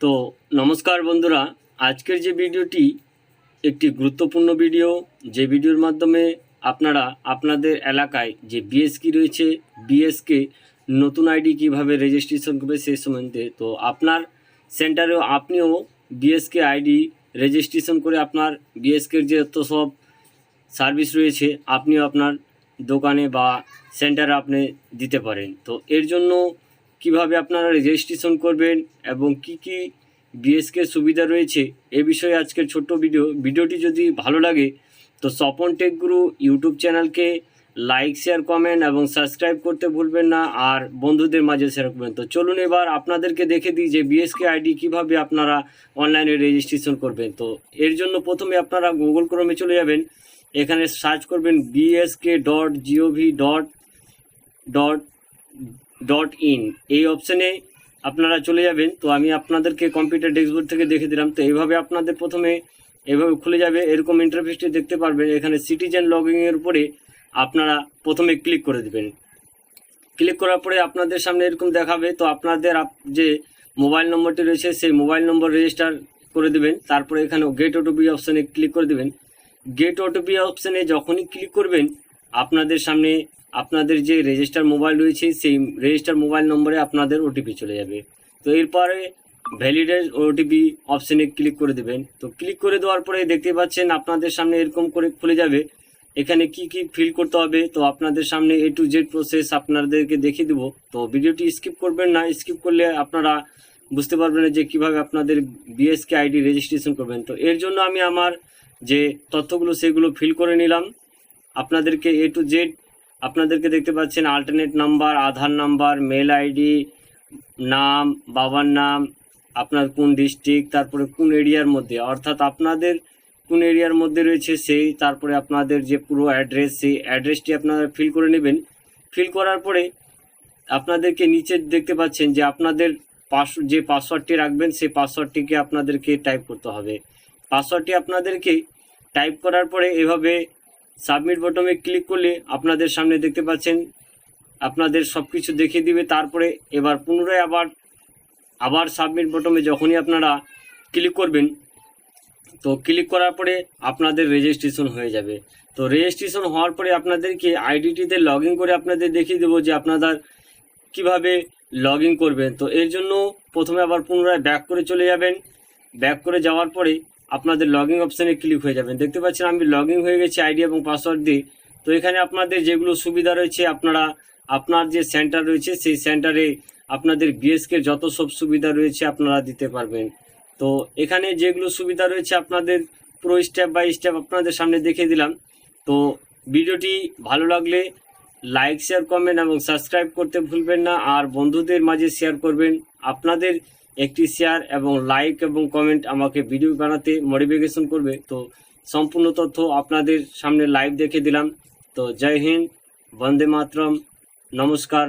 তো নমস্কার বন্ধুরা, আজকের যে ভিডিওটি একটি গুরুত্বপূর্ণ ভিডিও, যে ভিডিওর মাধ্যমে আপনারা আপনাদের এলাকায় যে বিএসকে রয়েছে, বিএসকে নতুন আইডি কিভাবে রেজিস্ট্রেশন করবে সেই সম্বন্ধে। তো আপনার সেন্টারেও আপনিও বিএসকে আইডি রেজিস্ট্রেশন করে আপনার বিএসকের যে যত সব সার্ভিস রয়েছে আপনিও আপনার দোকানে বা সেন্টারে আপনি দিতে পারেন। তো এর জন্য কিভাবে আপনারা রেজিস্ট্রেশন করবেন এবং কি কি বিএসকে সুবিধা রয়েছে এ বিষয়ে আজকের ছোট্ট ভিডিওটি যদি ভালো লাগে তো স্বপন টেক গুরু ইউটিউব চ্যানেলকে লাইক, শেয়ার, কমেন্ট এবং সাবস্ক্রাইব করতে ভুলবেন না, আর বন্ধুদের মাঝে শেয়ার করবেন। তো চলুন এবার আপনাদেরকে দেখে দিই যে বিএসকে আইডি কিভাবে আপনারা অনলাইনে রেজিস্ট্রেশন করবেন। তো এর জন্য প্রথমে আপনারা গুগল ক্রোমে চলে যাবেন, এখানে সার্চ করবেন bsk.gov.in, এই অপশানে আপনারা চলে যাবেন। তো আমি আপনাদেরকে কম্পিউটার ডেস্কবোর্ড থেকে দেখে দিলাম। তো এইভাবে আপনাদের প্রথমে এভাবে খুলে যাবে, এরকম ইন্টারফেসটি দেখতে পারবেন। এখানে সিটিজেন লগইনের উপরে আপনারা প্রথমে ক্লিক করে দেবেন। ক্লিক করার পরে আপনাদের সামনে এরকম দেখাবে। তো আপনাদের যে মোবাইল নম্বরটি রয়েছে সেই মোবাইল নম্বর রেজিস্টার করে দেবেন। তারপরে এখানে গেট ওটিপি অপশানে ক্লিক করে দেবেন। গেট ওটিপি অপশানে যখনই ক্লিক করবেন আপনাদের সামনে আপনাদের যে রেজিস্টার মোবাইল রয়েছে সেই রেজিস্টার মোবাইল নম্বরে আপনাদের ওটিপি চলে যাবে। তো এরপরে ভ্যালিডেট ওটিপি অপশানে ক্লিক করে দেবেন। তো ক্লিক করে দেওয়ার পরে দেখতে পাচ্ছেন আপনাদের সামনে এরকম করে খুলে যাবে। এখানে কি কি ফিল করতে হবে তো আপনাদের সামনে A to Z প্রসেস আপনাদেরকে দেখিয়ে দেবো। তো ভিডিওটি স্কিপ করবেন না, স্কিপ করলে আপনারা বুঝতে পারবেন না যে কীভাবে আপনাদের বিএসকে আইডি রেজিস্ট্রেশন করবেন। তো এর জন্য আমি আমার যে তথ্যগুলো সেগুলো ফিল করে নিলাম। আপনাদেরকে A to Z আপনাদেরকে দেখতে পাচ্ছেন অল্টারনেট নাম্বার, আধার নাম্বার, মেল আইডি, নাম, বাবার নাম, আপনার কোন ডিস্ট্রিক্ট, তারপরে কোন এরিয়ার মধ্যে, অর্থাৎ আপনাদের কোন এরিয়ার মধ্যে রয়েছে সেই, তারপরে আপনাদের যে পুরো অ্যাড্রেস সেই অ্যাড্রেসটি আপনারা ফিল করে নেবেন। ফিল করার পরে আপনাদেরকে নিচে দেখতে পাচ্ছেন যে আপনাদের যে পাসওয়ার্ডটি রাখবেন সেই পাসওয়ার্ডটিকে আপনাদেরকে টাইপ করতে হবে। পাসওয়ার্ডটি আপনাদেরকে টাইপ করার পরে এভাবে সাবমিট বটনে ক্লিক করলে আপনাদের সামনে দেখতে পাচ্ছেন আপনাদের সব কিছু দেখিয়ে দিবে। তারপরে এবার পুনরায় আবার সাবমিট বটনে যখনই আপনারা ক্লিক করবেন তো ক্লিক করার পরে আপনাদের রেজিস্ট্রেশন হয়ে যাবে। তো রেজিস্ট্রেশন হওয়ার পরে আপনাদেরকে আইডিটিতে লগ ইন করে আপনাদের দেখিয়ে দেবো যে আপনারা কিভাবে লগ ইন করবেন। তো এর জন্য প্রথমে আবার পুনরায় ব্যাক করে চলে যাবেন। ব্যাক করে যাওয়ার পরে আপনাদের লগ ইন অপশানে ক্লিক হয়ে যাবেন। দেখতে পাচ্ছেন আমি লগ ইন হয়ে গেছি আইডি এবং পাসওয়ার্ড দিয়ে। তো এখানে আপনাদের যেগুলো সুবিধা রয়েছে আপনারা আপনার যে সেন্টার রয়েছে সেই সেন্টারে আপনাদের বিএসকে যত সব সুবিধা রয়েছে আপনারা দিতে পারবেন। তো এখানে যেগুলো সুবিধা রয়েছে আপনাদের পুরো স্টেপ বাই স্টেপ আপনাদের সামনে দেখিয়ে দিলাম। তো ভিডিওটি ভালো লাগলে লাইক, শেয়ার, কমেন্ট এবং সাবস্ক্রাইব করতে ভুলবেন না, আর বন্ধুদের মাঝে শেয়ার করবেন। আপনাদের একটি শেয়ার এবং লাইক এবং কমেন্ট আমাকে ভিডিও বানাতে মোটিভেশন করবে। তো সম্পূর্ণ তথ্য আপনাদের সামনে লাইভ দেখে দিলাম। তো জয় হিন্দ, বন্দে মাতরম, নমস্কার।